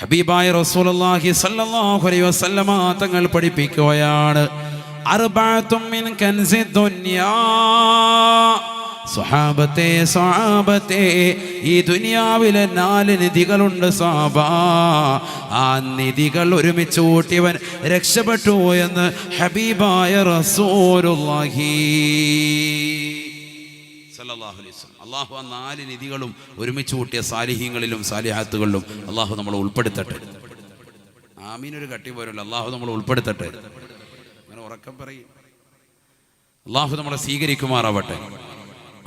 ഹബീബായ റസൂലുള്ളാഹി സ്വല്ലല്ലാഹു അലൈഹി വസല്ലമ തങ്ങൾ പഠിപ്പിക്കുകയാണ്, അർബഅത്തും മിൻ കൻസി ദുനിയാ. സ്വഹാബത്തെ ഈ ദുനിയാവിലെ 4 നിധികളുണ്ട് സ്വഹാബ. ആ നിധികൾ ഒരുമിച്ച് കൂട്ടിയവൻ രക്ഷപ്പെട്ടു എന്ന് ഹബീബായ റസൂലുള്ളാഹി സല്ലല്ലാഹു അലൈഹി വസല്ലം. അല്ലാഹു ആ 4 നിധികളും ഒരുമിച്ച് കൂട്ടിയ സാലിഹീങ്ങളിലും സാലിഹാത്തുകളിലും അല്ലാഹു നമ്മളെ ഉൾപ്പെടുത്തട്ടെ. ആമീനൊരു കട്ടി പോരല്ലോ. അല്ലാഹു നമ്മളെ ഉൾപ്പെടുത്തട്ടെ. അങ്ങനെ ഉറക്കം പറയും. അല്ലാഹു നമ്മളെ സ്വീകരിക്കുമാറാവട്ടെ.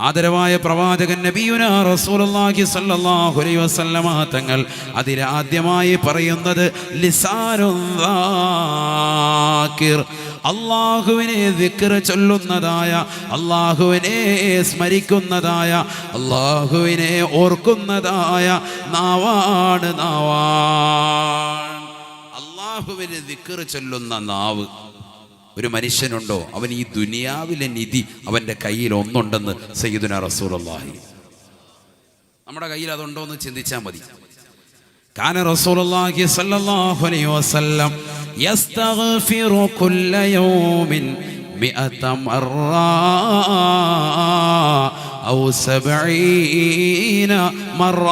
ആദരവായ പ്രവാചകൻ നബിയുനാ റസൂലുള്ളാഹി സ്വല്ലല്ലാഹു അലൈഹി വസല്ലമ തങ്ങൾ അതിലാദ്യമായി പറയുന്നത് ലിസാനുൻ ദാകിർ, അല്ലാഹുവിനെ ദിക്ർ ചൊല്ലുന്നതായ, അല്ലാഹുവിനെ സ്മരിക്കുന്നതായ, അല്ലാഹുവിനെ ഓർക്കുന്നതായ നാവാണ്. അല്ലാഹുവിനെ ദിക്ർ ചൊല്ലുന്ന നാവ് ഒരു മനുഷ്യനുണ്ടോ, അവൻ ഈ ദുനിയാവിലെ നിധി അവൻ്റെ കയ്യിൽ ഒന്നുണ്ടെന്ന് സയ്യിദുനാ റസൂലുള്ളാഹി. നമ്മുടെ കയ്യിൽ അതുണ്ടോ എന്ന് ചിന്തിച്ചാൽ മതി. കാന റസൂലുള്ളാഹി സ്വല്ലല്ലാഹു അലൈഹി വസല്ലം യസ്തഗ്ഫിറു കുല്ല യൗമിൻ 100 മർറ ഔ 70 മർറ.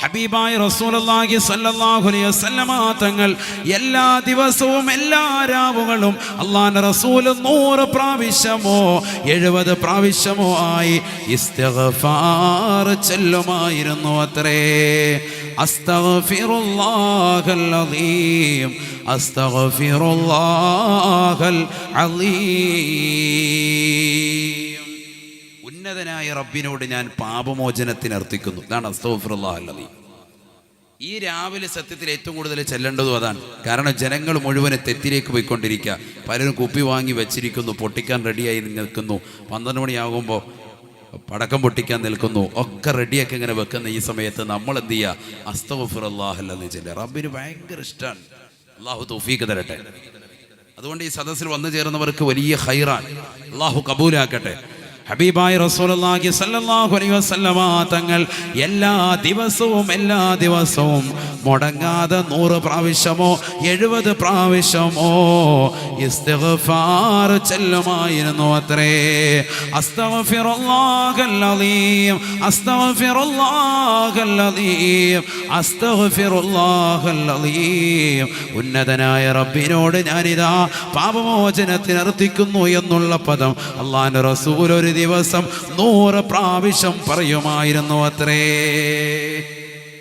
ഹബീബായ റസൂലുള്ളാഹി സ്വല്ലല്ലാഹു അലൈഹി വസല്ലമ തങ്ങൾ എല്ലാ ദിവസവും എല്ലാ രാവുകളും അല്ലാഹുവിന്റെ റസൂൽ 100 പ്രാവശ്യമോ 70 പ്രാവശ്യമോ ആയി ഇസ്തിഗ്ഫാർ ചൊല്ലുമായിരുന്നു അത്രേ. അസ്തഗ്ഫിറുല്ലാഹൽ അദീം, അസ്തഗ്ഫിറുല്ലാഹൽ അദീം. ഉന്നതനായ റബ്ബിനോട് ഞാൻ പാപമോചനത്തിന് അർത്ഥിക്കുന്നു. ഇതാണ് അസ്തഗ്ഫിറുല്ലാഹൽ അദീം. ഈ രാവിലെ സത്യത്തിൽ ഏറ്റവും കൂടുതൽ ചെല്ലേണ്ടതും അതാണ്. കാരണം ജനങ്ങൾ മുഴുവൻ തെറ്റിലേക്ക് പോയിക്കൊണ്ടിരിക്കുക. പലരും കുപ്പി വാങ്ങി വെച്ചിരിക്കുന്നു, പൊട്ടിക്കാൻ റെഡിയായി നിൽക്കുന്നു. 12 മണിയാകുമ്പോൾ പടക്കം പൊട്ടിക്കാൻ നിൽക്കുന്നു. ഒക്കെ റെഡിയൊക്കെ ഇങ്ങനെ വെക്കുന്ന ഈ സമയത്ത് നമ്മൾ എന്ത് ചെയ്യുക? അസ്തഗ്ഫിറുല്ലാഹൽ അദീം ചെല്ലുക. റബ്ബിന് ഭയങ്കര ഇഷ്ടമാണ്. അല്ലാഹു തൗഫീഖ് തരട്ടെ. അതുകൊണ്ട് ഈ സദസ്സിൽ വന്നു ചേർന്നവർക്ക് വലിയ ഖൈറാൻ. അല്ലാഹു കബൂലാക്കട്ടെ. ഹബീബായ റസൂലുള്ളാഹി സ്വല്ലല്ലാഹു അലൈഹി വസല്ലമ തങ്ങൾ എല്ലാ ദിവസവും മുടങ്ങാതെ 100 പ്രാവശ്യമോ 70 പ്രാവശ്യമോ ഇസ്തിഗ്ഫാർ ചൊല്ലുമായിരുന്നു അത്രേ. അസ്തഗ്ഫിറുല്ലാഹൽ അദീം, അസ്തഗ്ഫിറുല്ലാഹൽ അദീം, അസ്തഗ്ഫിറുല്ലാഹൽ അദീം. ഉന്നതനായ റബ്ബിനോട് ഞാനിതാ പാപമോചനത്തിന് അർത്ഥിക്കുന്നു എന്നുള്ള പദം അല്ലാഹുവിന്റെ റസൂൽ ഒരു ദിവസം 100 പ്രാവശ്യം പറയുമായിരുന്നു അത്രേ.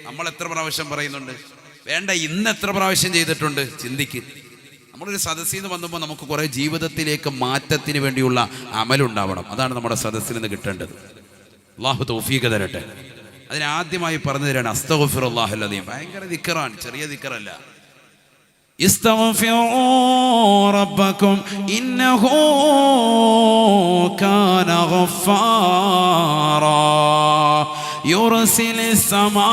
നമ്മൾ എത്ര പ്രാവശ്യം പറയുന്നുണ്ട്? വേണ്ട, ഇന്ന് എത്ര പ്രാവശ്യം ചെയ്തിട്ടുണ്ട്? ചിന്തിക്ക്. നമ്മളൊരു സദസ്സിൽ നിന്ന് വന്നപ്പോൾ നമുക്ക് കുറേ ജീവിതത്തിലേക്ക് മാറ്റത്തിന് വേണ്ടിയുള്ള അമലുണ്ടാവണം. അതാണ് നമ്മുടെ സദസ്സിൽ നിന്ന് കിട്ടേണ്ടത്. അല്ലാഹു തൗഫീഖ് തരട്ടെ. അതിനാദ്യമായി പറഞ്ഞു തരാണ് അസ്തഗ്ഫിറുല്ലാഹൽ അദീം. ഭയങ്കര ദിക്റാണ്, ചെറിയ ദിക്റല്ല. استغفروا ربكم إنه كان غفارا يرسل السماء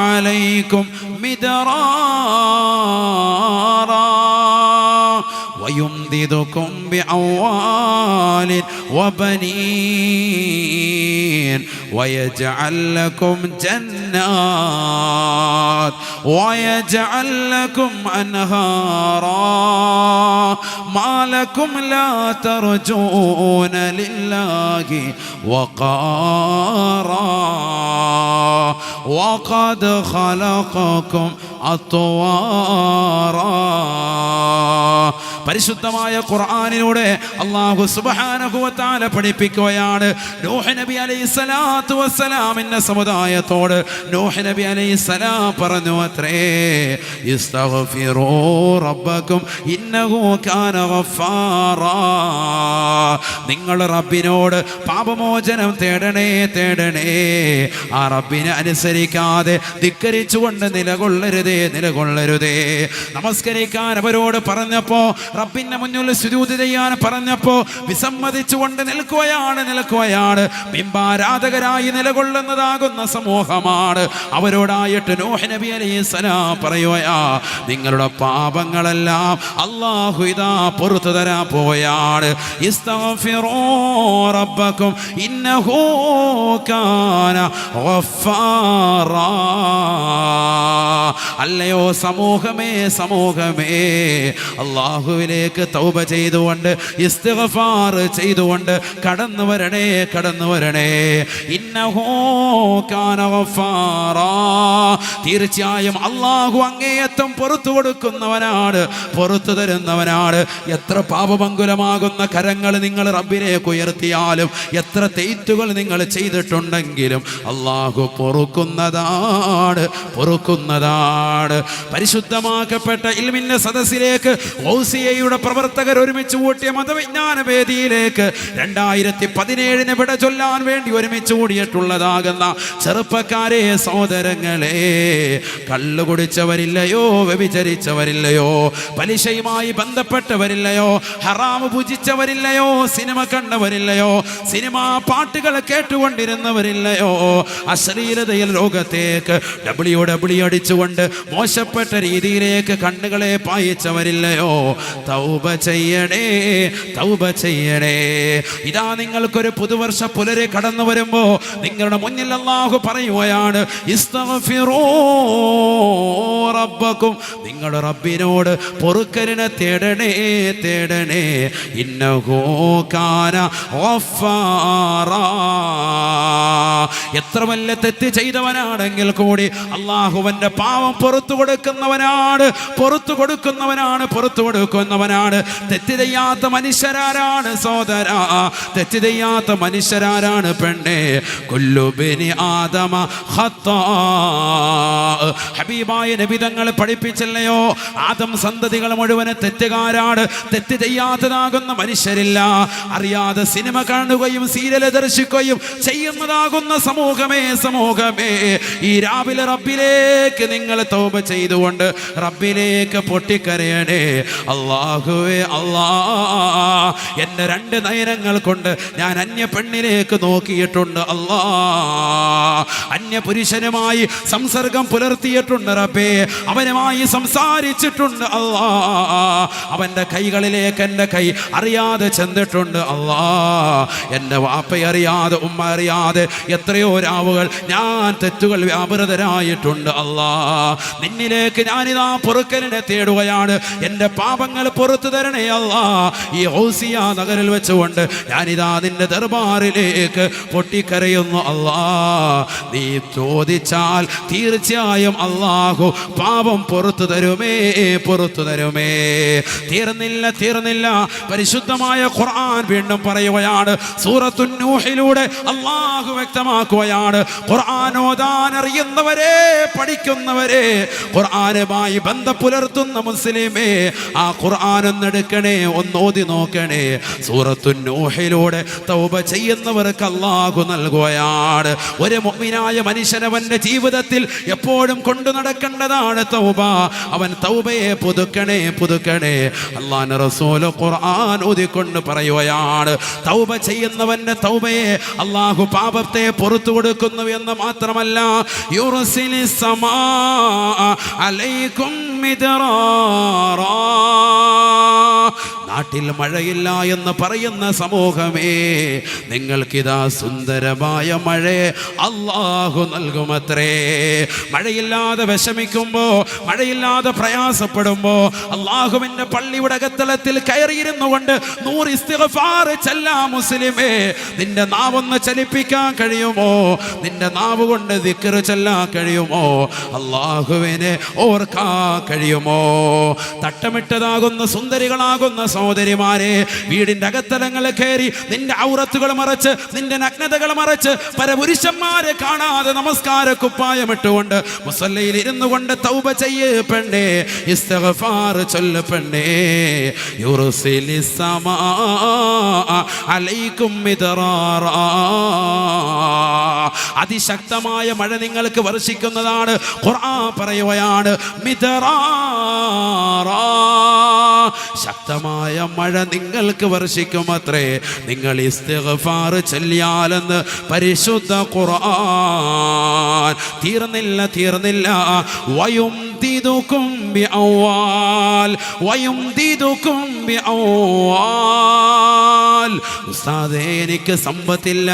عليكم مدرارا ويمددكم بأموال وبنين ويجعل لكم جنات ويجعل لكم أنهارا ما لكم لا ترجون لله وقارا وقد خلقكم أطوارا. പരിശുദ്ധമായ ഖുർആനിലൂടെ അല്ലാഹു സുബ്ഹാനഹു വ തആല പഠിപ്പിക്കുകയാണ്. നൂഹ് നബി അലൈഹിസ്സലാത്തു വസ്സലാമിന്റെ സമുദായത്തോട് നൂഹ് നബി അലൈഹിസ്സലാം പറഞ്ഞു അത്രേ, ഇസ്തഗ്ഫിറൂ റബ്ബക്കും ഇന്നഹു കാന ഗഫാറാ. നിങ്ങൾ റബ്ബിനോട് പാപമോചനം തേടണേ. ആ റബ്ബിനെ അനുസരിക്കാതെ ധിക്കരിച്ചുകൊണ്ട് നിലകൊള്ളരുതേ നിലകൊള്ളരുതേ. നമസ്കരിക്കാൻ അവരോട് പറഞ്ഞപ്പോ, റബ്ബിന്റെ മുന്നിൽ സുജൂദ് ചെയ്യാൻ പറഞ്ഞപ്പോ വിസമ്മതിച്ചുകൊണ്ട് നിൽക്കുകയാണ്. ബിംബാരാധകരായി നിലകൊള്ളുന്നതാകുന്ന സമൂഹമാണ്. അവരോടായിട്ട് നൂഹ് നബി അലൈഹിസ്സലാം പറയുകയാ, നിങ്ങളുടെ പാപങ്ങളെല്ലാം അല്ലാഹു ഇതാ പുറത്തു തരാൻ പോയാണ്. ഇസ്തഗ്ഫിറൂ റബ്ബക്കും ഇന്നഹു കാന ഗഫാറാ. അല്ലയോ സമൂഹമേ, അല്ലാഹുവിലേക്ക് തൗബ ചെയ്തുകൊണ്ട് ഇസ്തിഗ്ഫാർ ചെയ്തുകൊണ്ട് കടന്നു വരണേ. ഇന്നഹു കാന ഗഫാറാ. തീർച്ചയായും അല്ലാഹു അങ്ങേയറ്റം പുറത്തു കൊടുക്കുന്നവനാണ്, പുറത്തു തരുന്നവനാണ്. എത്ര പാപമംഗുലമാകുന്ന കരങ്ങൾ നിങ്ങൾ റബ്ബിലേക്ക് ഉയർത്തിയാലും, എത്ര തെറ്റുകൾ നിങ്ങൾ ചെയ്തിട്ടുണ്ടെങ്കിലും അല്ലാഹു പൊറുക്കുന്നതാണ്. പരിശുദ്ധമാക്കപ്പെട്ട ഇൽമിന്റെ സദസ്സിലേക്ക് ഔസിയയുടെ പ്രവർത്തകർ ഒരുമിച്ച് കൂട്ടിയ മതവിജ്ഞാന വേദിയിലേക്ക് 2017 വിട ചൊല്ലാൻ വേണ്ടി ഒരുമിച്ച് കൂടിയിട്ടുള്ളതാകുന്ന ചെറുപ്പക്കാരെ, സഹോദരങ്ങളെ, കള്ളു കുടിച്ചവരില്ലയോ, വ്യഭിചരിച്ചവരില്ലയോ, പലിശയുമായി ബന്ധപ്പെട്ടവരില്ലയോ, ഹറാമ് ഭുജിച്ചവരില്ലയോ, സിനിമ കണ്ടവരില്ലയോ, സിനിമാ പാട്ടുകൾ കേട്ടുകൊണ്ടിരുന്നവരില്ലയോ, അശ്ലീലതയിൽ ലോകത്തേക്ക് ഡബ്ല്യു അടിച്ചുകൊണ്ട് മോശപ്പെട്ട രീതിയിലേക്ക് കണ്ണുകളെ പായിച്ചവരില്ലയോ. തൗബ ചെയ്യണേ. ഇതാ നിങ്ങൾക്കൊരു പുതുവർഷ പുലരെ കടന്നു വരുമ്പോ നിങ്ങളുടെ മുന്നിൽ അല്ലാഹു പറയുകയാണ്, ഇസ്തഗ്ഫിറൂ റബ്ബക്കും, നിങ്ങളുടെ റബ്ബിനോട് പൊറുക്കലിനെ തേടണേ. ഇന്നഹു കാന ഗഫാറാ. എത്ര വല്ല തെറ്റ് ചെയ്തവനാണെങ്കിൽ കൂടി അല്ലാഹുവിന്റെ പാവം പുറത്തു കൊടുക്കുന്നവനാണ്. തെറ്റ് ചെയ്യാത്ത മനുഷ്യരാരാണ് സഹോദരാ? തെറ്റ് ചെയ്യാത്ത മനുഷ്യരാരാണ് പെണ്ണെ? കുല്ലു ബനി ആദമ ഖത്താ. ഹബീബായ നബി തങ്ങൾ പഠിപ്പിച്ചില്ലയോ, ആദം സന്തതികൾ മുഴുവൻ തെറ്റുകാരാണ്. തെറ്റ് ചെയ്യാത്തതാകുന്ന മനുഷ്യരില്ല. അറിയാതെ സിനിമ കാണുകയും സീരിയൽ ദർശിക്കുകയും ചെയ്യുന്നതാകുന്ന സമൂഹമേ, ഈ രാവിലെ റബ്ബിലേക്ക് നിങ്ങൾ തൗബ ചെയ്തുകൊണ്ട് റബ്ബിലേക്ക് പൊട്ടിക്കരയണേ. അല്ലാഹുവേ, എൻ്റെ 2 നയനങ്ങൾ കൊണ്ട് ഞാൻ അന്യ പെണ്ണിലേക്ക് നോക്കിയിട്ടുണ്ട്. അന്യ പുരുഷനുമായി സംസർഗം പുലർത്തിയിട്ടുണ്ട് റബ്ബേ. അവനുമായി സംസാരിച്ചിട്ടുണ്ട് അവൻ്റെ കൈകളിലേക്ക് എൻ്റെ കൈ അറിയാതെ ചെന്നിട്ടുണ്ട്. എൻ്റെ വാപ്പയറിയാതെ, ഉമ്മ അറിയാതെ എത്രയോ രാവുകൾ ഞാൻ തെറ്റുകൾ വ്യാപൃതരായിട്ടുണ്ട്. നിന്നിലേക്ക് ഞാനിതാ പൊറുക്കലിനെ തേടുകയാണ്. എൻ്റെ പാപങ്ങൾ പുറത്തു തരണേ അല്ലാ. ഈ ഔസിയ നഗറിൽ വെച്ചുകൊണ്ട് ഞാനിതാ നിന്റെ ദർബാറിലേക്ക് പൊട്ടിക്കരയുന്നു. നീ ചോദിച്ചാൽ തീർച്ചയായും അല്ലാഹു പാപം പുറത്തു തരുമേ. തീർന്നില്ല. പരിശുദ്ധമായ ഖുർആൻ വീണ്ടും പറയുകയാണ്. സൂറത്തുൻ നൂഹിലൂടെ അല്ലാഹു വ്യക്തമാക്കുകയാണ്, ഖുർആൻ ഓതാൻ അറിയുന്നവരെ, പഠിക്കുന്നവരെ, ഖുർആനുമായി ബന്ധം പുലർത്തുന്ന മുസ്ലിമേ, ആ ഖുർആൻ ഒന്നെടുക്കണേ, ഓതി നോക്കണേ. സൂറത്തുൻ നൂഹിലൂടെ തൗബ ചെയ്യുന്നവർക്ക് അല്ലാഹു നൽകുകയാണ്. ഒരു മുഅ്മിനായ മനുഷ്യനവന്റെ ജീവിതത്തിൽ എപ്പോഴും കൊണ്ടു നടക്കേണ്ടതാണ് തൗബ. അവൻ തൗബയെ പുതുക്കണേ. അല്ലാഹുവിന്റെ റസൂൽ ഖുർആൻ ഓതിക്കൊണ്ട് പറയുകയാണ്, തൗബ ചെയ്യുന്നവന്റെ തൗബയെ അല്ലാഹു പാപത്തെ പുറത്തു കൊടുക്കുന്നു എന്ന് മാത്രമല്ല, യുർസിലിസ് സമാ അലൈക്കും മിദ്റാറാ. നാട്ടിൽ മഴയില്ല എന്ന് പറയുന്ന സമൂഹമേ, നിങ്ങൾക്കിതാ സുന്ദരമായ മഴയെ അല്ലാഹു നൽകുമത്രേ. മഴയില്ലാതെ വിഷമിക്കുമ്പോ, മഴയില്ലാതെ പ്രയാസപ്പെടുമ്പോ അല്ലാഹുവിന്റെ പള്ളിയുടെ അകത്തളത്തിൽ കയറിയിരുന്നു കൊണ്ട് 100 ഇസ്തിഗ്ഫാർ ചൊല്ലാം മുസ്ലിമേ. നിന്റെ നാവൊന്ന് ചലിപ്പിക്കാൻ കഴിയുമോ? നിന്റെ നാവ് കൊണ്ട് ദിക്ർ ചൊല്ലാൻ കഴിയുമോ? അല്ലാഹുവിനെ ഓർക്കാൻ കഴിയുമോ? തട്ടമിട്ടതാകുന്ന സുന്ദരികളാകുന്ന സഹോദരിമാരെ, വീടിന്റെ അകത്തലങ്ങൾ കയറി നിന്റെ ഔറത്തുകൾ മറച്ച്, നിന്റെ നഗ്നതകൾ മറച്ച്, പരപുരുഷന്മാരെ കാണാതെ നമസ്കാര കുപ്പായമിട്ടുകൊണ്ട് മുസല്ലയിൽ ഇരുന്നു കൊണ്ട് തൗബ ചെയ്യ് പെണ്ണേ, ഇസ്തിഗ്ഫാർ ചൊല്ല് പെണ്ണേ. യുർസിലിസ് സമാ അലൈക്കും മിദ്റാറാ, അതിശക്തമായ മഴ നിങ്ങൾക്ക് വർഷിക്കുന്നതാണ്. ഖുർആൻ പറയുകയാണ് മിദ്റാറാ, ശക്തമായ മഴ നിങ്ങൾക്ക് വർഷിക്കുമത്രേ നിങ്ങൾ ഇസ്തിഗ്ഫാർ ചൊല്ലിയാലെന്ന് പരിശുദ്ധ ഖുർആൻ. തീർന്നില്ല വയുംദിദുകും ബിഅവാൽ വയുംദിദുകും ബിഅവാൽ. ഉസ്താദേ, എനിക്ക് സമ്പത്തില്ല,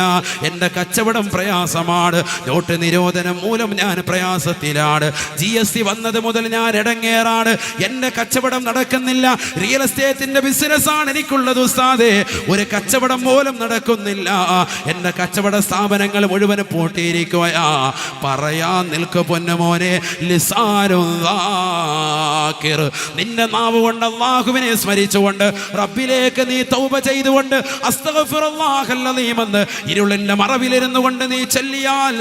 എൻ്റെ കച്ചവടം പ്രയാസമാണ്, നോട്ട് നിരോധനം മൂലം ഞാൻ പ്രയാസത്തിലാണ്, GST വന്നത് മുതൽ ഞാൻ ഇടങ്ങേറാണ്, എൻ്റെ കച്ചവടം നടക്കുന്നില്ല, റിയൽ എസ്റ്റേറ്റിന്റെ ബിസിനസ്സാണ് എനിക്കുള്ളത് ഉസ്താദേ, ഒരു കച്ചവടം പോലും നടക്കുന്നില്ല, എൻ്റെ കച്ചവട സ്ഥാപനങ്ങൾ മുഴുവൻ പൂട്ടിയിരിക്കുകയാ. പറയാൻ നിൽക്കു പൊന്നുമോനെ, ലിസാനുദ്ദാകിർ, നിന്റെ നാവ് കൊണ്ട് അല്ലാഹുവിനെ സ്മരിച്ചുകൊണ്ട് റബ്ബിലേക്ക് നീ തൗബ ചെയ്തുകൊണ്ട് അസ്തഗ്ഫിറുല്ലാഹൽ അലീം എന്ന് ഇരുളിന്റെ മറവിലിരുന്നു കൊണ്ട് നീ ചൊല്ലിയാൽ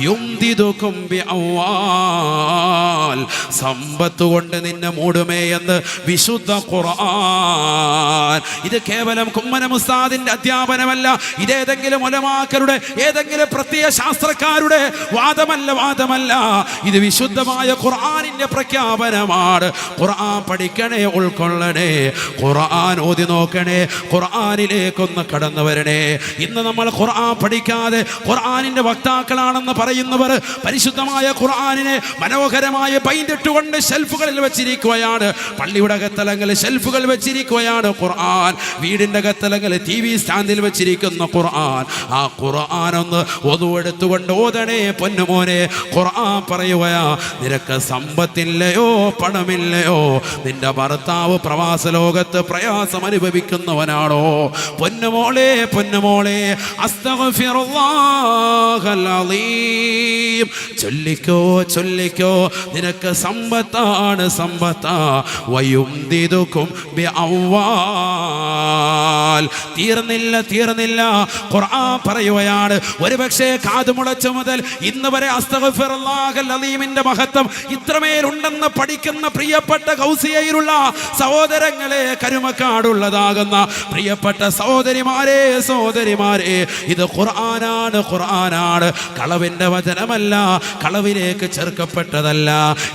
യുംദിദുകും ബിഅവാൽ, സമ്പത്ത് കൊണ്ട് നിന്നെ മൂടുമേ എന്ന് വിശുദ്ധ ഖുർആൻ. ഇത് കേവലം കുമ്മനം ഉസ്താദിന്റെ അധ്യാപനമല്ല, ഇതേതെങ്കിലും ഉലമാക്കളുടെ ഏതെങ്കിലും പ്രത്യയ ശാസ്ത്രക്കാരുടെ വാദമല്ല, ഇത് വിശുദ്ധമായ ഖുർആനിന്റെ പ്രഖ്യാപനമാണ്. ഖുർആൻ പഠിക്കണേ, ഉൾക്കൊള്ളണേ, ഖുർആൻ ഓതി നോക്കണേ, ഖുർആനിലേക്കൊന്ന് കടന്നു വരണേ. ഇന്ന് നമ്മൾ ഖുർആൻ പഠിക്കാതെ ഖുർആനിന്റെ വക്താക്കളാണെന്ന് പറയുന്നവർ പരിശുദ്ധമായ ഖുർആനിനെ മനോഹരമായ പൈന്റിട്ടുകൊണ്ട് ഷെൽഫുകളിൽ വെച്ചിരിക്കുകയാണ്. പള്ളിയുടെ അകത്തലങ്ങളിൽ ഷെൽഫുകൾ വെച്ചിരിക്കുകയാണ് ഖുർആൻ. വീടിന്റെ അകത്തലങ്ങളിൽ TV സ്റ്റാൻഡിൽ വെച്ചിരിക്കുന്ന ഖുർആൻ. ആ ഖുർആൻ ഒന്ന് ഒതുവെടുത്തുകൊണ്ട് ഓതണേ പൊന്നുമോനെ. ഖുർആൻ പറയുകയാ, നിനക്ക് സമ്പത്തില്ലയോ പണമില്ലയോ, നിന്റെ ഭർത്താവ് പ്രവാസ ലോകത്ത് പ്രയാസം അനുഭവിക്കുന്നവനാണോ, പൊന്നുമോളെ അസ്തഗ്ഫിറുല്ലാഹൽ അലീം ചൊല്ലിക്കോ, നിനക്ക് സമ്പത്താണ് വയുംദിദുകും ബിഅവാൽ. തീർന്നില്ല ഖുർആൻ പറയുകയാണ്, ഒരുപക്ഷേ കാതുമുളച്ചു മുതൽ ഇന്ന് വരെ അസ്തഗ്ഫിറുല്ലാഹൽ അലീമിന്റെ മഹത്വം ഇത്രമേലുണ്ടെന്ന് പഠിക്കുന്ന പ്രിയപ്പെട്ട ഗൗസിയയിലുള്ള സഹോദരങ്ങളെ, കരുമക്കാടുള്ളതാകുന്ന പ്രിയപ്പെട്ട സഹോദരിമാരെ, ഇത് ഖുർആനാണ്. കളവിന്റെ വചനമല്ല, കളവിലേക്ക് ചേർക്കപ്പെട്ടതല്ല,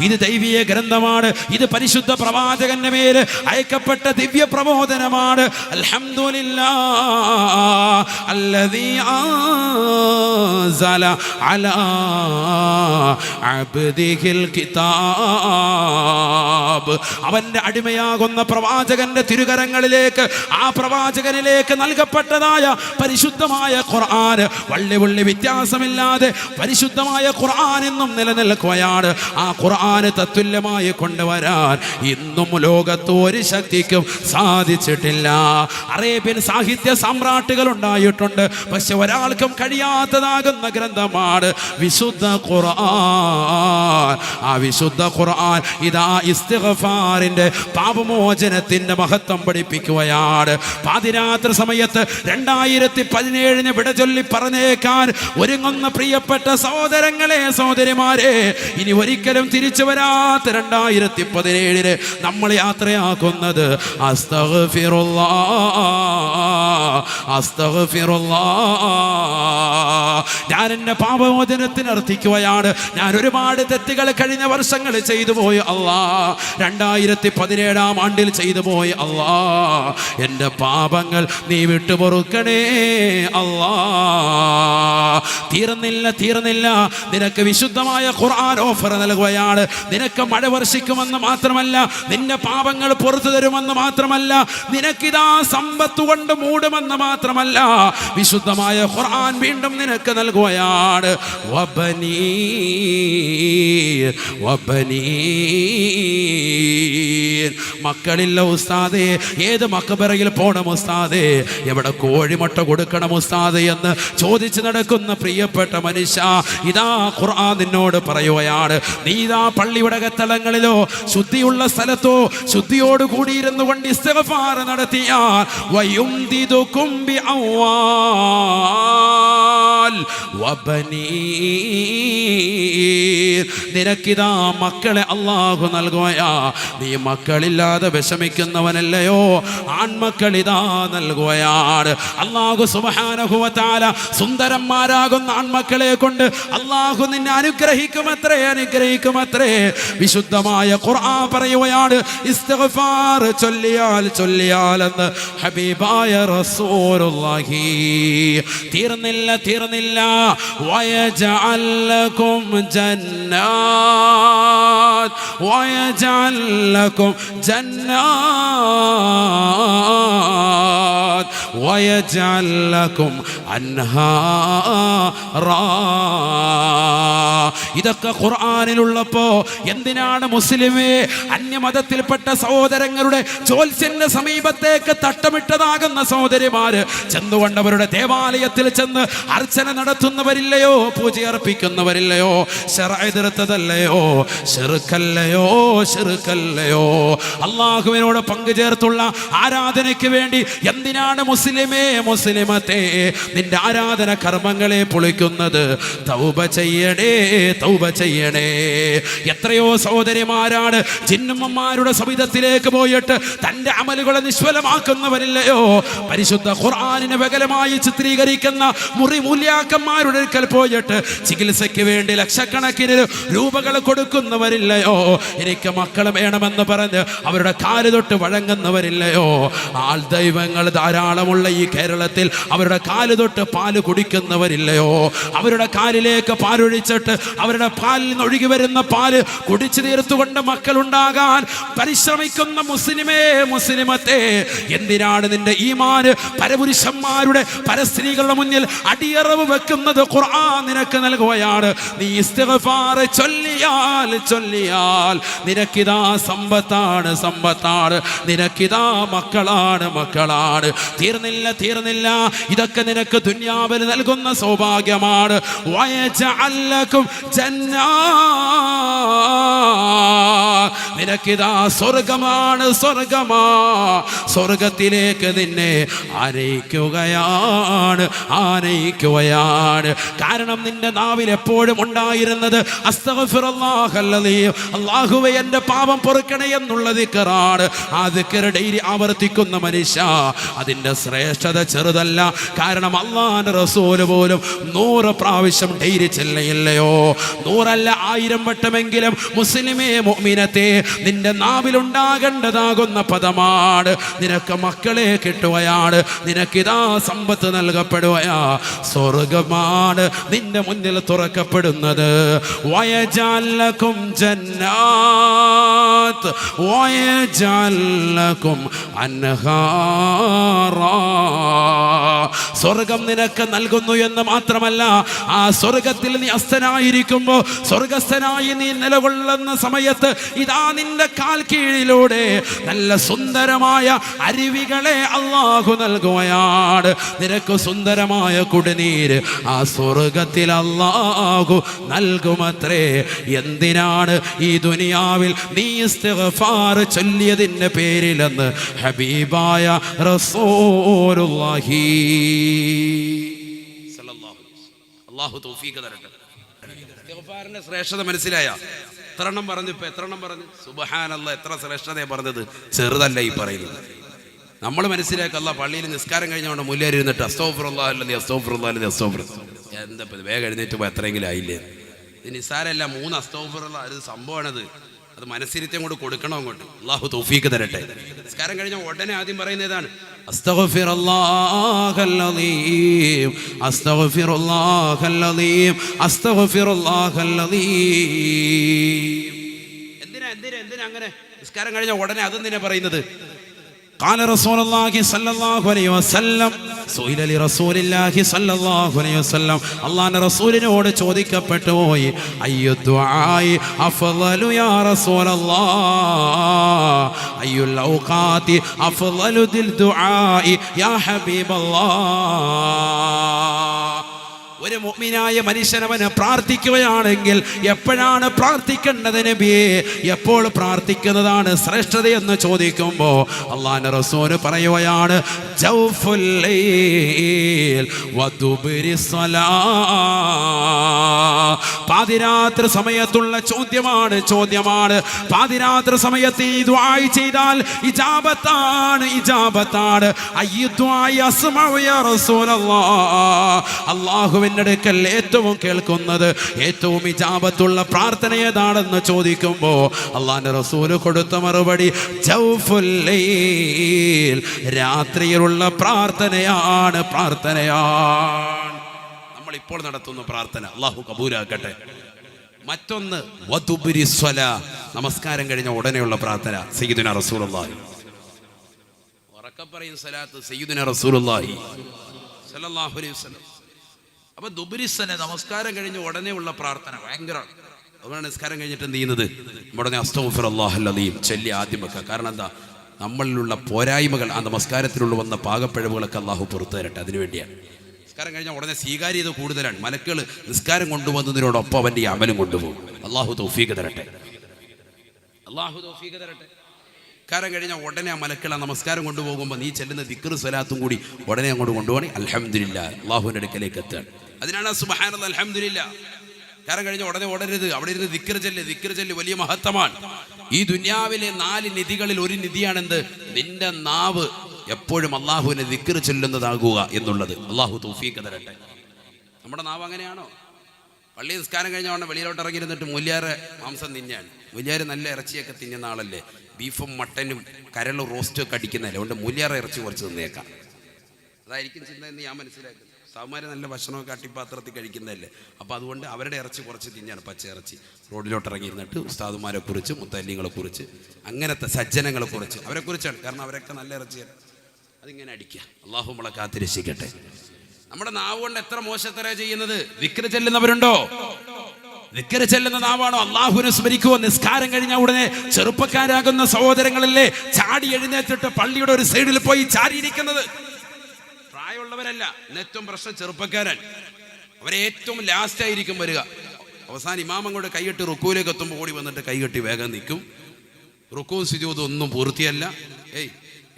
ഇത് ദൈവീയ ഗ്രന്ഥമാണ്, ഇത് പരിശുദ്ധ പ്രവാചകന്റെ മേൽ അയക്കപ്പെട്ട ദിവ്യ പ്രബോധനമാണ്. അൽഹംദുലില്ലാഹ് അല്ലദീ അൻസല അലാ അബ്ദിഹിൽ കിതാബ്, അവന്റെ അടിമയാകുന്ന പ്രവാചകന്റെ തിരുകരങ്ങളിലേക്ക്, ആ പ്രവാചകനിലേക്ക് നൽകപ്പെട്ടതായ പരിശുദ്ധമായ ഖുർആൻ വള്ളി വ്യത്യാസമില്ലാതെ പരിശുദ്ധമായ ഖുർആൻ എന്നും നിലനിൽക്കുകയാണ്. ആ ഖുർആൻ തത്തുല്യമായി കൊണ്ടുവരാൻ ഇന്നും ലോകത്ത് ഒരു ശക്തിക്കും സാധിച്ചിട്ടില്ല. അറേബ്യൻ സാഹിത്യ സാമ്രാട്ടുകൾ ഉണ്ടായിട്ടുണ്ട്, പക്ഷെ ഒരാൾക്കും കഴിയാത്തതാകുന്ന ഗ്രന്ഥമാണ് വിശുദ്ധ ഖുർആൻ. ആ വിശുദ്ധ ഖുർആൻ ഇതാ ഇസ്തിഗ്ഫാറിന്റെ പാപമോചനത്തിന്റെ മഹത്വം പഠിപ്പിക്കുകയാണ്. പാതിരാത്രി സമയത്ത് 2017 വിട ചൊല്ലി പറഞ്ഞേക്കാൻ ഒരുങ്ങുന്ന പ്രിയപ്പെട്ട സഹോദരങ്ങളെ, സഹോദരിമാരെ, ഇനി ഒരിക്കലും തിരിച്ചു വരാത്ത 2017 നമ്മൾ യാത്രയാക്കുന്നത് ഞാൻ എൻ്റെ പാപമോചനത്തിന് അർത്ഥിക്കുകയാണ്. ഞാൻ ഒരുപാട് തെറ്റുകൾ കഴിഞ്ഞ വർഷങ്ങൾ ചെയ്തു പോയി അല്ലാ, 2017 ആണ്ടിൽ ചെയ്തു പോയി അല്ലാ, എൻ്റെ പാപങ്ങൾ നീ വിട്ടുപൊറുക്കണേ അല്ലാ. തീർന്നില്ല, നിനക്ക് വിശുദ്ധമായ ഖുർആൻ ഓഫർ നൽകുകയാണ്. നിനക്ക് മഴ വർഷിക്കുമെന്ന് മാത്രമല്ല, നിന്റെ പാപങ്ങൾ പുറത്തു തരുമെന്ന് മാത്രമല്ല, നിനക്കിതാ സമ്പത്ത് കൊണ്ട് മൂടുമെന്ന് മാത്രമല്ല, വിശുദ്ധമായ ഖുർആൻ വീണ്ടും നിനക്ക് നൽകുകയാണ്. വബനീ വബനീൻ. മക്കളില്ല ഉസ്താദേ, ഏത് മക്കബറയിൽ പോണം ഉസ്താദേ, എവിടെ കോഴിമുട്ട കൊടുക്കണം ഉസ്താദേ എന്ന് ചോദിച്ചു നടക്കുന്ന പ്രിയപ്പെട്ട മനുഷ്യ, ഇതാ ഖുർആൻ നിന്നോട് പറയുകയാണ്, നീ ഇതാ പള്ളിയുടെ സ്ഥലങ്ങളിലോ ശുദ്ധിയുള്ള സ്ഥലത്തോ ശുദ്ധിയോട് കൂടിയിരുന്നു കൊണ്ട് ഇസ്തിഗ്ഫാർ നടത്തിയാൽ വയുംദിദുകും ബിഅംവാൽ വബനീൻ, നിനക്കിതാ മക്കളെ അല്ലാഹു നൽകുകയാ. നീ മക്കളില്ലാതെ വിഷമിക്കുന്നവനല്ലയോ, ആൺമക്കളിതാ നൽകുകയാണ്. അല്ലാഹു സുബ്ഹാനഹു വ തആല സുന്ദരന്മാരാകുന്ന ആൺമക്കളെ കൊണ്ട് അല്ലാഹു നിന്നെ അനുഗ്രഹിക്കുമത്രേ, അനുഗ്രഹിക്കുമത്രേ. വിശുദ്ധമായ ഖുർആൻ പറയുകയാണ്, ഇസ്തിഗ്ഫാർ ചൊല്ലിയാൽ എന്ന് ഹബീബായ റസൂലുള്ളാഹി. തീർന്നില്ല വയജഅൽ ലക്കും ജന്നാത്ത് വയജഅൽ ലക്കും ജന്നാത്ത് വയജഅൽ ലക്കും അൻഹാറാ. ഇതൊക്കെ ഖുർആനിലുള്ളപ്പോ എന്തിനാണ് മുസ്ലിമേ അന്യമതത്തിൽപ്പെട്ട സഹോദരങ്ങളുടെ ജ്യോത്സ്യന്റെ സമീപത്തേക്ക് തട്ടമിട്ടതാകുന്ന സഹോദരിമാര് ചെന്നുകൊണ്ടവരുടെ ദേവാലയത്തിൽ ചെന്ന് അർച്ചന നടത്തുന്നവരില്ലയോ, പൂജയർപ്പിക്കുന്നവരില്ലയോ, ശർഅ് എതിർത്തതല്ലയോ, ശിർക്കല്ലയോ, അല്ലാഹുവിനോട് പങ്കുചേർത്തുള്ള ആരാധനയ്ക്ക് വേണ്ടി എന്തിനാണ് മുസ്ലിമേ മുസ്ലിമത്തെ നിന്റെ ആരാധന കർമ്മങ്ങളെ പൊളിക്കുന്നത്? തൗബ ചെയ്യണേ. എത്രയോ സഹോദരിമാരാണ് ജിന്നുമ്മമാരുടെ സവിധത്തിലേക്ക് പോയിട്ട് തന്റെ അമലുകളെ നിഷ്ഫലമാക്കുന്നവരില്ലയോ? പരിശുദ്ധ ഖുർആനിനെ വികലമായി ചിത്രീകരിക്കുന്ന മുറി മൂല്യാക്കന്മാരുടെ അടുക്കൽ പോയിട്ട് ചികിത്സയ്ക്ക് വേണ്ടി ലക്ഷക്കണക്കിന് രൂപകൾ കൊടുക്കുന്നവരില്ലയോ? എനിക്ക് മക്കൾ വേണമെന്ന് പറഞ്ഞ് അവരുടെ കാല് തൊട്ട് വഴങ്ങുന്നവരില്ലയോ? ആൾ ദൈവങ്ങൾ ധാരാളമുള്ള ഈ കേരളത്തിൽ അവരുടെ കാല് തൊട്ട് പാല് കുടിക്കുന്നവരില്ലയോ? അവരുടെ കാലിലേക്ക് പാലൊഴിച്ചിട്ട് അവരുടെ പാലിൽ നിന്ന് ഒഴുകി വരുന്ന പാല് കുടിച്ചു തീർത്തുകൊണ്ട് മക്കളുണ്ടാകാൻ പരിശ്രമിക്കുന്ന മുസ്ലിമേ മുസ്ലിമത്തെ, എന്തിനാണ് നിന്റെ ഈമാൻ പരപുരുഷന്മാരുടെ പരസ്ത്രീകളുടെ മുന്നിൽ അടിയറവ് വെക്കുന്നത്? ഖുർആൻ നിനക്ക് നൽകുകയാണ്. നീ ഇസ്തിഗ്ഫാർ ചൊല്ലിയാൽ നിനക്കിതാ സമ്പത്താണ്, നിനക്കിതാ മക്കളാണ്. തീർന്നില്ല, ഇതൊക്കെ നിനക്ക് ദുനിയാവിൽ നൽകുന്ന സൗഭാഗ്യമാണ്. വയജഅൽ ലക്കും ജന്നാത്ത്, നിനക്കിതാ സ്വർഗമാണ്. സ്വർഗത്തിലേക്ക് നിന്നെ ആനയിക്കുകയാണ്. കാരണം നിന്റെ നാവിൽ എപ്പോഴും ഉണ്ടായിരുന്നത് അസ്തഗ്ഫിറുല്ലാഹല്ലദീം, അല്ലാഹുവേ എൻ്റെ പാപം പൊറുക്കണേ എന്നുള്ള ദിക്റാണ്. ആ ദിക്ർ ഡെയിലി ആവർത്തിക്കുന്ന മനുഷ്യ, അതിൻ്റെ ശ്രേഷ്ഠത ചെറുതല്ല. കാരണം അല്ലാഹുവിൻ്റെ റസൂൽ പോലും 100 പ്രാവശ്യം ഡെയിലി ചെല്ലയില്ലയോ? 100 അല്ല 1000 വട്ടമെങ്കിലും മുസ്ലിമേ മുഅ്മിനത്തെ നിന്റെ നാവിലുണ്ടാകേണ്ടതാകുന്ന പദമാണ്. നിനക്ക് മക്കളെ കിട്ടുകയാണ്, നിനക്കിതാ സമ്പത്ത് നൽകപ്പെടുകയാ, സ്വർഗമാണ് നിന്റെ മുന്നിൽ തുറക്കപ്പെടുന്നത്. വയജഅൽ ലക്കും ജന്നാത്ത് വയജഅൽ ലക്കും അൻഹാറാ. സ്വർഗം നിനക്ക് നൽകുന്നു എന്ന് മാത്രമല്ല, ആ സ്വർഗത്തിൽ നീ അസ്ഥനായിരിക്കുമ്പോൾ, സ്വർഗസ്ഥനായി നീ നിലകൊള്ളുന്ന സമയത്ത് ഇതാ നിന്റെ കാൽ കീഴിലൂടെ നല്ല സുന്ദരമായ അരുവികളെ അല്ലാഹു നൽകുകയാണ്. നിനക്ക് സുന്ദരമായ കുടിനീര് ആ സ്വർഗത്തിൽ അല്ലാഹു നൽകുമത്രേ. എന്തിനാണ് ഈ ദുനിയാവിൽ നീ ഇസ്തിഗ്ഫാർ ചൊല്ലിയതിന്റെ പേരിലെന്ന് ഹബീബായ റസൂലുള്ളാഹി സല്ലല്ലാഹു അലൈഹി വസല്ലം. അല്ലാഹു തൗഫീഖ് തരട്ടെ. ഇസ്തിഗ്ഫാറിന്റെ ശ്രേഷ്ഠത മനസ്സിലായ? എത്രണ്ണം പറഞ്ഞു? സുബ്ഹാനല്ലാഹ്, എത്ര ശ്രേഷ്ഠതയെ പറഞ്ഞത്. ചെറുതല്ല ഈ പറയുന്നത്. നമ്മൾ മനസ്സിലാക്കുക, അല്ലാഹ് പള്ളിയിൽ നിസ്കാരം കഴിഞ്ഞുകൊണ്ട് മുല്ലേരി ഇരുന്നിട്ട് അസ്തഗ്ഫിറുല്ലാഹ് എന്താ വേഗം എഴുന്നേറ്റ് പോയി എത്രയെങ്കിലും ആയില്ലേ? ഇത് നിസ്സാരമല്ല. 3 അസ്തഗ്ഫിറുല്ലാഹ് ഒരു സംഭവമാണത്. അത് മനസ്സിരുത്തി അങ്ങോട്ട് കൊടുക്കണം അങ്ങോട്ട്. അല്ലാഹു തൗഫീഖ് തരട്ടെ. നിസ്കാരം കഴിഞ്ഞ ഉടനെ ആദ്യം പറയുന്ന ഏതാണ്? അസ്തഗ്ഫിറുല്ലാഹല്ലദീം അസ്തഗ്ഫിറുല്ലാഹല്ലദീം അസ്തഗ്ഫിറുല്ലാഹല്ലദീം. എന്തിനാ അങ്ങനെ നിസ്കാരം കഴിഞ്ഞ ഉടനെ അതെന്തിനാ പറയുന്നത്? قال رسول الله صلى الله عليه وسلم سئل لرسول الله صلى الله عليه وسلم അല്ലാഹുവിന്റെ റസൂലിനോട് ചോദിക്കപ്പെട്ടു പോയി അയ്യു ദുആഇ അഫ്ളലു യാ റസൂലല്ലാഹ് അയ്യുൽ ഔഖാതി അഫ്ളലു ദിൽ ദുആഇ യാ ഹബീബല്ലാഹ്. ഒരു മുഅ്മിനായ മനുഷ്യനവന് പ്രാർത്ഥിക്കുകയാണെങ്കിൽ എപ്പോഴാണ് പ്രാർത്ഥിക്കേണ്ടത് നബിയേ, എപ്പോൾ പ്രാർത്ഥിക്കുന്നതാണ് ശ്രേഷ്ഠതയെന്ന് ചോദിക്കുമ്പോൾ അല്ലാഹുവിന്റെ റസൂൽ പറയുകയാണ് ജൗഫുൽ ലൈൽ വദുബരി സ്വലാ. പാതിരാത്രി സമയത്തുള്ള ചോദ്യമാണ്. പാതിരാത്രി സമയത്ത് ഈ ദുആ ചെയ്താൽ ഇജാബത്താണ്. അയ്യു ദുആഇ അസ്മഉ യാ റസൂലല്ലാഹ്. അല്ലാഹുവിന്റെ അടുക്കൽ ഏറ്റവും കേൾക്കുന്നത്, ഏറ്റവും ഇജാബത്തുള്ള പ്രാർത്ഥന ഏതാണെന്ന് ചോദിക്കുമ്പോൾ അല്ലാഹുവിന്റെ റസൂല് കൊടുത്ത മറുപടി ജൗഫുൽ ലൈൽ, രാത്രിയിലുള്ള പ്രാർത്ഥനയാണ്. നമ്മൾ ഇപ്പോൾ നടത്തുന്ന പ്രാർത്ഥന അല്ലാഹു കബൂലാക്കട്ടെ. മറ്റൊന്ന് വദുബരി സ്വലാ, നമസ്കാരം കഴിഞ്ഞ ഉടനെയുള്ള പ്രാർത്ഥന സയ്യിദുനാ റസൂലുള്ളാഹി. ഉറക്കെ പറയും സലാത്ത് സയ്യിദുനാ റസൂലുള്ളാഹി സ്വല്ലല്ലാഹു അലൈഹി വസല്ലം. അപ്പൊ ദുബരിസ്വല, നമസ്കാരം കഴിഞ്ഞ് ഉടനെ ഉള്ള പ്രാർത്ഥന ഭയങ്കര. അതുകൊണ്ടാണ് നിസ്കാരം കഴിഞ്ഞിട്ട് എന്ത് ചെയ്യുന്നത്, ഉടനെ അസ്തഗ്ഫിറുല്ലാഹൽ അദീം ചൊല്ലി ആദ്യം വെക്കുക. കാരണം എന്താ, നമ്മളിലുള്ള പോരായ്മകൾ, ആ നമസ്കാരത്തിലുള്ള വന്ന പാകപ്പിഴവുകളൊക്കെ അള്ളാഹു പുറത്തു തരട്ടെ. അതിനുവേണ്ടിയാണ് നിസ്കാരം കഴിഞ്ഞാൽ ഉടനെ സ്വീകാര്യത കൂടുതലാണ്. മലക്കുകൾ നിസ്കാരം കൊണ്ടുവന്നതിനോടൊപ്പം അവൻ്റെ ഈ അമലും കൊണ്ടുപോകും. അള്ളാഹു തൗഫീഖ് തരട്ടെ. നിസ്കാരം കഴിഞ്ഞാൽ ഉടനെ ആ മലക്കുകൾ ആ നമസ്കാരം കൊണ്ടുപോകുമ്പോൾ നീ ചെല്ലുന്ന ദിക്ർ സ്വലാത്തും കൂടി ഉടനെ അങ്ങോട്ട് കൊണ്ടുപോകണേ അൽഹംദുലില്ലാ, അള്ളാഹുവിൻ്റെ അടുക്കലേക്ക് എത്തുകയാണ്. അതിനാണ് സുബ്ഹാനല്ലാഹ് അൽഹംദുലില്ലാ. നിസ്കാരം കഴിഞ്ഞ ഉടനെ ഓടരുത്, അവിടെ ഇരുന്ന് ദിക്ർ ചൊല്ല് വലിയ മഹത്വമാണ്. ഈ ദുനിയാവിലെ 4 നിധികളിൽ ഒരു നിധിയാണെന്ത്, നിന്റെ നാവ് എപ്പോഴും അള്ളാഹുവിനെ ദിക്ർ ചൊല്ലുന്നതാകുക എന്നുള്ളത്. അള്ളാഹു തൗഫീഖ് തരട്ടെ. നമ്മുടെ നാവ് അങ്ങനെയാണോ? പള്ളി നിസ്കാരം കഴിഞ്ഞ ഉടനെ വെളിയിലോട്ട് ഇറങ്ങിയിരുന്നിട്ട് മുല്യാറെ മാംസം തിന്നാണ്. മുല്യാറ് നല്ല ഇറച്ചിയൊക്കെ തിന്നുന്ന ആളല്ലേ, ബീഫും മട്ടനും കരളും റോസ്റ്റും ഒക്കെ അടിക്കുന്നതല്ലേ, അതുകൊണ്ട് മുല്യാറെ ഇറച്ചി കുറച്ച് തിന്നേക്കാം. അതായിരിക്കും ചിന്ത എന്ന് ഞാൻ മനസ്സിലാക്കുന്നു. സാമാര് നല്ല ഭക്ഷണമൊക്കെ അട്ടിപ്പാത്രത്തിൽ കഴിക്കുന്നതല്ലേ, അപ്പോൾ അതുകൊണ്ട് അവരുടെ ഇറച്ചി കുറച്ച് തിന്നാണ്, പച്ച ഇറച്ചി. റോഡിലോട്ട് ഇറങ്ങിയിരുന്നിട്ട് ഉസ്താദുമാരെ കുറിച്ച്, മുത്തല്ലിങ്ങളെ കുറിച്ച്, അങ്ങനത്തെ സജ്ജനങ്ങളെ കുറിച്ച്, അവരെ കുറിച്ചാണ്. കാരണം അവരൊക്കെ നല്ല ഇറച്ചിയാണ്. അതിങ്ങനെ അടിക്കുക. അള്ളാഹു നമ്മളെ കാത്തിരക്ഷിക്കട്ടെ. നമ്മുടെ നാവ് കൊണ്ട് എത്ര മോശത്തര ചെയ്യുന്നത്. ദിക്ർ ചെല്ലുന്നവരുണ്ടോ? ദിക്ർ ചെല്ലുന്ന നാവാണോ? അള്ളാഹുവിനെ സ്മരിക്കുവോ? നിസ്കാരം കഴിഞ്ഞാൽ ഉടനെ ചെറുപ്പക്കാരാകുന്ന സഹോദരങ്ങളല്ലേ ചാടി എഴുന്നേറ്റിട്ട് പള്ളിയുടെ ഒരു സൈഡിൽ പോയി ചാരിയിരിക്കുന്നത്. പ്രായമുള്ളവരല്ല, ഏറ്റവും പ്രശ്നം ചെറുപ്പക്കാരൻ. അവരെ ഏറ്റവും ലാസ്റ്റ് ആയിരിക്കും വരിക. അവസാനം ഇമാം അങ്ങോട്ട് കൈകെട്ടി റുക്കൂലേക്ക് എത്തുമ്പോൾ ഓടി വന്നിട്ട് കൈകെട്ടി വേഗം നിൽക്കും. റുക്കൂവും സുജൂദും ഒന്നും പൂർത്തിയല്ല.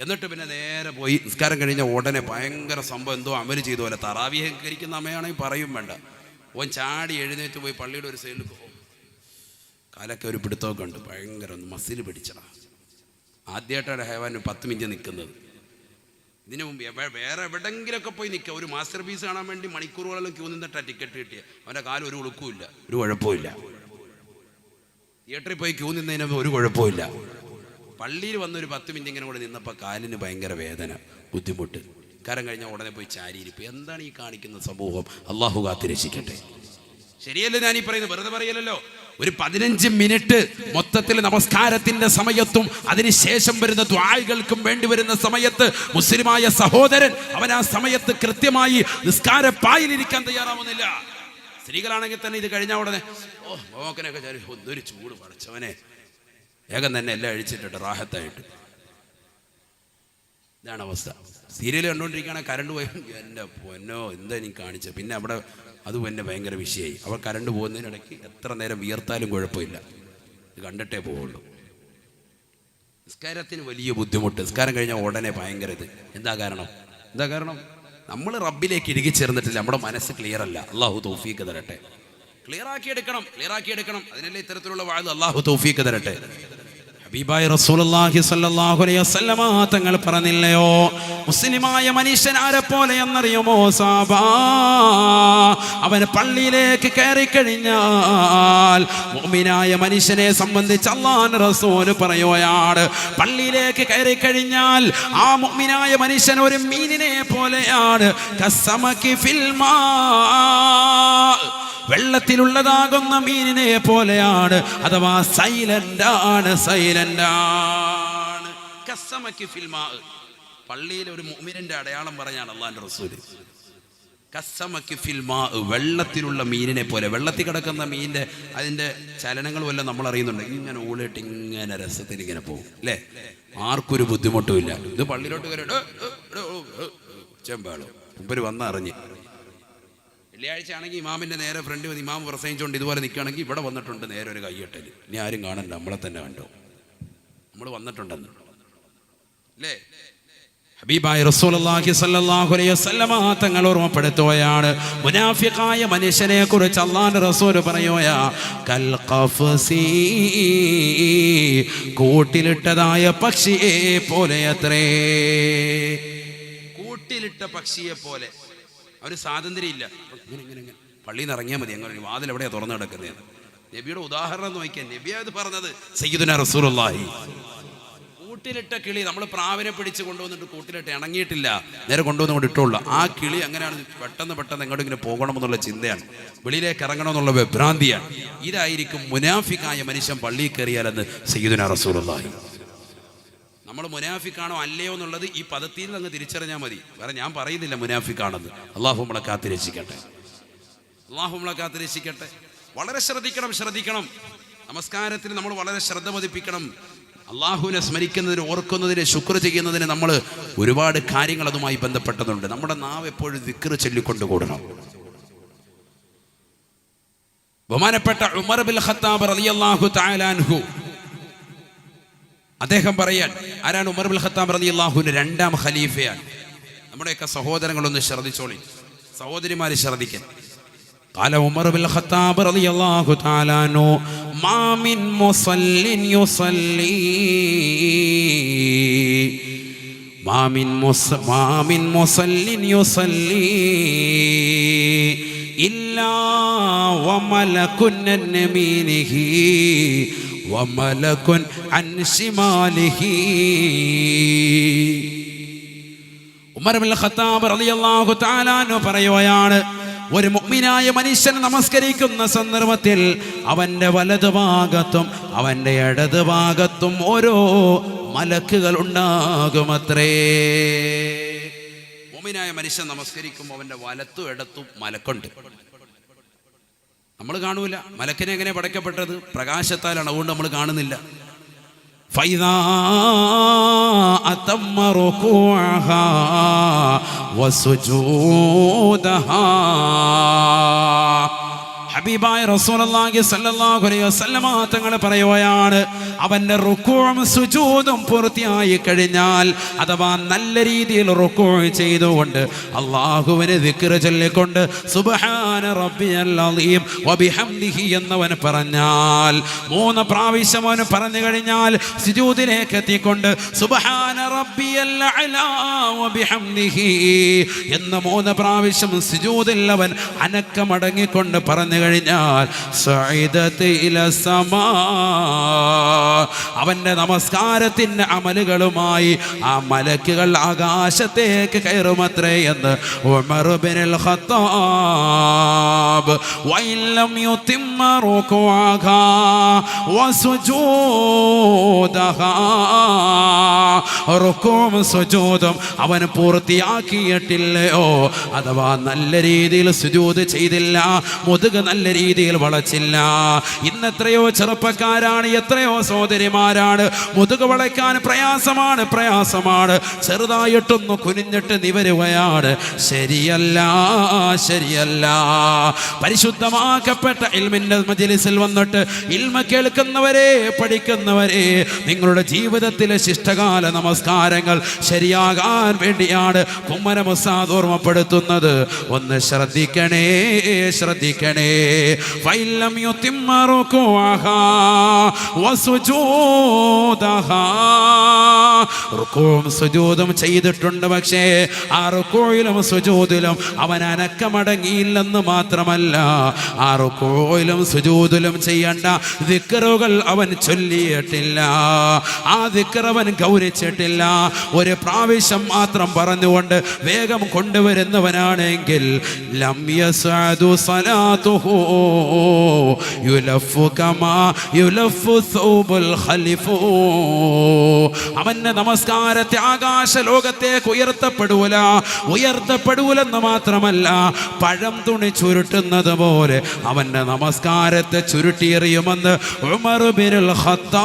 എന്നിട്ട് പിന്നെ നേരെ പോയി നിസ്കാരം കഴിഞ്ഞ ഉടനെ ഭയങ്കര സംഭവം എന്തോ അമല് ചെയ്ത പോലെ. തറാവിഹ് കരിക്കുന്ന അമ്മയാണെങ്കിൽ പറയും വേണ്ട. ഓൻ ചാടി എഴുന്നേറ്റ് പോയി പള്ളിയുടെ ഒരു സൈഡിൽ പോകും. കാലൊക്കെ ഒരു പിടുത്തമൊക്കെ ഉണ്ട്, ഭയങ്കര മസിൽ പിടിച്ചടാ. ആദ്യമായിട്ടാണ് ഹൈവാൻ 10 മിനിറ്റ് നിൽക്കുന്നത്. ഇതിനു മുമ്പ് വേറെ എവിടെങ്കിലൊക്കെ പോയി നിൽക്കുക. ഒരു മാസ്റ്റർ പീസ് കാണാൻ വേണ്ടി മണിക്കൂറുകളെല്ലാം ക്യൂ നിന്നിട്ടാണ് ടിക്കറ്റ് കിട്ടിയ. അവൻ്റെ കാലം ഒരു ഉളുക്കുമില്ല, ഒരു കുഴപ്പമില്ല. തിയേറ്ററിൽ പോയി ക്യൂ നിന്നതിന് ഒരു കുഴപ്പമില്ല. പള്ളിയിൽ വന്നൊരു 10 മിനിറ്റ് ഇങ്ങനെ കൂടെ നിന്നപ്പോൾ കാലിന് ഭയങ്കര വേദന, ബുദ്ധിമുട്ട്. നിസ്കാരം കഴിഞ്ഞാൽ ഉടനെ പോയി ചാരിയിരിപ്പ്. എന്താണ് ഈ കാണിക്കുന്ന സമൂഹം? അള്ളാഹു കാത്തിരക്ഷിക്കട്ടെ. ശരിയല്ലോ ഞാനീ പറയുന്നത്, വെറുതെ പറയലല്ലോ. ഒരു 15 മിനിറ്റ് മൊത്തത്തിൽ നമസ്കാരത്തിന്റെ സമയത്തും അതിനുശേഷം വരുന്ന ദുആകൾക്കും വേണ്ടി വരുന്ന സമയത്ത് മുസ്ലിമായ സഹോദരൻ അവൻ ആ സമയത്ത് കൃത്യമായി നിസ്കാര പായിലിരിക്കാൻ തയ്യാറാവുന്നില്ല. സ്ത്രീകളാണെങ്കിൽ തന്നെ ഇത് കഴിഞ്ഞാൽ ഉടനെ മോക്കനൊക്കെ ഒന്നൊരു ചൂട് പടച്ചവനെ, വേഗം തന്നെ എല്ലാം അഴിച്ചിട്ടിട്ട് റാഹത്തായിട്ട്. ഇതാണ് അവസ്ഥ. സീരിയൽ കണ്ടുകൊണ്ടിരിക്കുകയാണെങ്കിൽ കറണ്ട് പോയി എൻ്റെ പൊന്നോ എന്താ എനിക്ക് കാണിച്ചത്. പിന്നെ അവിടെ അത് തന്നെ ഭയങ്കര വിഷയമായി. അവർ കറണ്ട് പോകുന്നതിനിടയ്ക്ക് എത്ര നേരം വിയർത്താലും കുഴപ്പമില്ല, ഇത് കണ്ടിട്ടേ പോവുള്ളൂ. നിസ്കാരത്തിന് വലിയ ബുദ്ധിമുട്ട്. നിസ്കാരം കഴിഞ്ഞാൽ ഉടനെ ഭയങ്കര ഇത്. എന്താ കാരണം? നമ്മൾ റബ്ബിലേക്ക് ഇടുകി ചേർന്നിട്ടില്ല. നമ്മുടെ മനസ്സ് ക്ലിയർ അല്ല. അള്ളാഹു തൗഫീഖ് തരട്ടെ. ക്ലിയർ ആക്കി എടുക്കണം. അതിനല്ലേ ഇത്തരത്തിലുള്ള വാഴ. അള്ളാഹു തൗഫീഖ് തരട്ടെ. ഹബീബായ റസൂലുള്ളാഹി സ്വല്ലല്ലാഹു അലൈഹി വസല്ലമ തങ്ങൾ പറഞ്ഞില്ലയോ, മുസ്ലിമായ മനുഷ്യൻ ആരെ പോലെ എന്നറിയുമോ സാബാ? അവൻ പള്ളിയിലേക്ക് കയറി കഴിഞ്ഞാൽ മുഅ്മിനായ മനുഷ്യനെ സംബന്ധിച്ച് അല്ലാഹുവിന്റെ റസൂൽ പറയുകയാണ്, പള്ളിയിലേക്ക് കയറി കഴിഞ്ഞാൽ ആ മുഅ്മിനായ മനുഷ്യൻ ഒരു മീനിനെ പോലെയാണ്. കസ്സമകി ഫിൽ മാ, വെള്ളത്തിലുള്ളതാകുന്ന മീനിനെ പോലെയാണ്. അഥവാ സൈലന്റ് ആണ്. കസ്സമക്കി ഫിൽ മാ. പള്ളിയിൽ ഒരു മുഅ്മിനിന്റെ അടയാളം പറഞ്ഞാണ് അല്ലാഹുവിന്റെ റസൂല്. കസ്സമക്കി ഫിൽ മാ, വെള്ളത്തിലുള്ള മീനിനെ പോലെ. വെള്ളത്തിൽ കിടക്കുന്ന മീനിന്റെ അതിന്റെ ചലനങ്ങളും എല്ലാം നമ്മൾ അറിയുന്നുണ്ട്. ഇങ്ങനെ ഊളിട്ട് ഇങ്ങനെ രസത്തിൽ ഇങ്ങനെ പോകും അല്ലേ? ആർക്കൊരു ബുദ്ധിമുട്ടും ഇല്ല. ഇത് പള്ളിയിലോട്ട് കയറി ചെമ്പാളോ മുമ്പര് വന്നറിഞ്ഞ്. വെള്ളിയാഴ്ച ആണെങ്കിൽ ഇമാമിന്റെ നേരെ ഫ്രണ്ട് വന്ന് ഇമാം പ്രസംഗിച്ചുകൊണ്ട് ഇതുപോലെ നിൽക്കുകയാണെങ്കിൽ ഇവിടെ വന്നിട്ടുണ്ട് നേരെ ഒരു കൈയ്യട്ടല്. ഇനി ആരും കാണണ്ട, നമ്മളെ തന്നെ കണ്ടോ, നമ്മൾ വന്നിട്ടുണ്ടെന്ന് അല്ലേ? ഹബീബായ റസൂലുള്ളാഹി സ്വല്ലല്ലാഹു അലൈഹി വസല്ലമ തങ്ങൾ ഓർമ്മപ്പെടുത്തുകയാണ്, മുനാഫിഖായ മനുഷ്യനെ കുറിച്ച് അല്ലാഹുവിന്റെ റസൂൽ പറയുകയാ, കൽ ഖഫസി, കൂട്ടിലിട്ടതായ പക്ഷിയെ പോലെ അത്രേ. കൂട്ടിലിട്ട പക്ഷിയെ പോലെ. അവന് സ്വാതന്ത്ര്യം ഇല്ല. ഇങ്ങനെ പള്ളിയിൽ നിന്ന് ഇറങ്ങിയാൽ മതി, അങ്ങനെ വാതിൽ എവിടെയാ തുറന്നു കിടക്കുന്നത്. നബിയുടെ ഉദാഹരണം നോക്കിയാൽ നബിയാ ഇത് പറഞ്ഞത്. സയ്യിദുനാ റസൂലുള്ളാഹി. കൂട്ടിലിട്ട കിളി, നമ്മൾ പ്രാവിനെ പിടിച്ച് കൊണ്ടുവന്നിട്ട് കൂട്ടിലിട്ട് ഇണങ്ങിയിട്ടില്ല, നേരെ കൊണ്ടുവന്നുകൊണ്ട് ഇട്ടുള്ളൂ. ആ കിളി അങ്ങനെയാണ് പെട്ടെന്ന് എങ്ങോട്ടെങ്കിലും പോകണമെന്നുള്ള ചിന്തയാണ്, വെളിയിലേക്ക് ഇറങ്ങണമെന്നുള്ള വിഭ്രാന്തിയാണ്. ഇതായിരിക്കും മുനാഫിക്കായ മനുഷ്യൻ പള്ളിയിൽ കയറിയാലെന്ന് സയ്യിദുനാ റസൂലുള്ളാഹി. നമ്മൾ മുനാഫിക്കാണോ അല്ലയോ എന്നുള്ളത് ഈ പദത്തിൽ അങ്ങ് തിരിച്ചറിഞ്ഞാൽ മതി. വേറെ ഞാൻ പറയുന്നില്ല മുനാഫിക്കാണെന്ന്. അള്ളാഹു നമ്മളെ കാത്തിരക്ഷിക്കട്ടെ, അള്ളാഹു നമ്മളെ കാത്തിരക്ഷിക്കട്ടെ. വളരെ ശ്രദ്ധിക്കണം. നമസ്കാരത്തിൽ നമ്മൾ വളരെ ശ്രദ്ധ പതിപ്പിക്കണം. അള്ളാഹുവിനെ സ്മരിക്കുന്നതിന്, ഓർക്കുന്നതിന്, ശുക്ർ ചെയ്യുന്നതിന് നമ്മൾ ഒരുപാട് കാര്യങ്ങൾ അതുമായി ബന്ധപ്പെട്ടതുണ്ട്. നമ്മുടെ നാവ് എപ്പോഴും ദിക്ർ ചൊല്ലിക്കൊണ്ട് കൂടണം. ബഹുമാനപ്പെട്ട ഉമർ ബിൻ ഖത്താബ് റളിയല്ലാഹു തആല അൻഹു, അദ്ദേഹം പറയാൻ, ആരാണ് ഉമർ ബിൻ ഖത്താബ് റളിയല്ലാഹുവിന്റെ രണ്ടാം ഖലീഫയാണ്. നമ്മുടെയൊക്കെ സഹോദരങ്ങളൊന്ന് ശ്രദ്ധിച്ചോളി, സഹോദരിമാര് ശ്രദ്ധിക്കാൻ. قال عمر بن الخطاب رضي الله تعالى عنه ما من مصل يصلي إلا وملك عن يمينه وملك عن شماله. ഉമർ ബിൻ ഖത്താബ് റളിയല്ലാഹു തആല അൻഹു പറയുകയാണ്, ഒരു മുഅ്മിനായ മനുഷ്യൻ നമസ്കരിക്കുന്ന സന്ദർഭത്തിൽ അവന്റെ വലതുഭാഗത്തും അവന്റെ ഇടതുഭാഗത്തും ഓരോ മലക്കുകൾ ഉണ്ടാകുമത്രേ. മുഅ്മിനായ മനുഷ്യൻ നമസ്കരിക്കുമ്പോൾ അവന്റെ വലത്തും ഇടത്തും മലക്കുണ്ട്. നമ്മൾ കാണൂല. മലക്കിനെ എങ്ങനെ പടയ്ക്കപ്പെട്ടത്? പ്രകാശത്താലാണ്, അതുകൊണ്ട് നമ്മൾ കാണുന്നില്ല. فإذا أتم ركوعها وسجودها. ഹബീബായ റസൂലുള്ളാഹി സ്വല്ലല്ലാഹു അലൈഹി വസല്ലമ തങ്ങൾ പറയുകയാണ്, അവന്റെ റുകൂഉം സുജൂദും പൂർത്തിയായി കഴിഞ്ഞാൽ, അഥവാ നല്ല രീതിയിൽ റുകൂഉ ചെയ്തുകൊണ്ട് അല്ലാഹുവിനെ ദിക്ർ ചൊല്ലിക്കൊണ്ട് സുബ്ഹാന റബ്ബിയൽ അളീം വബിഹംദിഹി എന്നവൻ പറഞ്ഞാൽ, 3 പ്രാവശ്യം അവൻ പറഞ്ഞു കഴിഞ്ഞാൽ സുജൂദിലേക്ക് എത്തിക്കൊണ്ട് സുബ്ഹാന റബ്ബിയൽ അലാ വബിഹംദിഹി എന്ന് 3 പ്രാവശ്യം സുജൂദിൽ അവൻ അനക്കമടങ്ങിക്കൊണ്ട് പറഞ്ഞു കഴിഞ്ഞാൽ അവന്റെ നമസ്കാരത്തിന്റെ അമലുകളുമായി ആ മലക്കുകൾ ആകാശത്തേക്ക് കയറുമത്രേ എന്ന് ഉമർ ബിൻ ഖത്താബ്. വഇല്ലം യുതിമ്മ റുകൂഅഹാ വസുജൂദഹാ, റുകൂഉം സുജൂദും അവൻ പൂർത്തിയാക്കിയിട്ടില്ലയോ, അഥവാ നല്ല രീതിയിൽ സുജൂദ് ചെയ്തില്ല, മുതുക നല്ല രീതിയിൽ വളച്ചില്ല. ഇന്നെത്രയോ ചെറുപ്പക്കാരാണ്, എത്രയോ സഹോദരിമാരാണ് മുതുക വളയ്ക്കാൻ പ്രയാസമാണ്. ചെറുതായിട്ടൊന്ന് കുനിഞ്ഞിട്ട് നിവരുകയാണ്. ശരിയല്ല. പരിശുദ്ധമാക്കപ്പെട്ട ഇൽമിന്റെ മജ്‌ലിസിൽ വന്നിട്ട് ഇൽമ കേൾക്കുന്നവരെ, പഠിക്കുന്നവരെ, നിങ്ങളുടെ ജീവിതത്തിലെ ശിഷ്ടകാല നമസ്കാരങ്ങൾ ശരിയാകാൻ വേണ്ടിയാണ് കുമ്മനം ഉസ്താദ് ഓർമ്മപ്പെടുത്തുന്നത്. ഒന്ന് ശ്രദ്ധിക്കണേ. ഫൈലം യുതിമ്മ റുകൂഅഹാ വസുജൂദഹാ, റുകൂഉം സുജൂദും ചെയ്തിട്ടുണ്ട്, പക്ഷേ ആ റുകൂഇലും സുജൂദിലും അവൻ അനക്കമടങ്ങിയില്ലെന്ന് മാത്രമല്ല, ആ റുകൂഇലും സുജൂദിലും ചെയ്യേണ്ട ദിക്റുകൾ അവൻ ചൊല്ലിയിട്ടില്ല, ആ ദിക്ർ അവൻ ഗൗരവിച്ചിട്ടില്ല. ഒരു പ്രാവശ്യം മാത്രം പറഞ്ഞുകൊണ്ട് വേഗം കൊണ്ടുവരുന്നവനാണെങ്കിൽ ലം യസ്അദു സ്വലാത്തുഹു സൗബുഹു യുലഫു കമാ യുലഫു സൗബുൽ ഖലിഫു. അവന്റെ നമസ്കാരത്തെ ആകാശ ലോകത്തേക്ക് ഉയർത്തപ്പെടൂലെന്ന് മാത്രമല്ല, പഴം തുണി ചുരുട്ടുന്നത് പോലെ അവന്റെ നമസ്കാരത്തെ ചുരുട്ടിയെറിയുമെന്ന് ഉമർ ബിനുൽ ഖത്താബ്.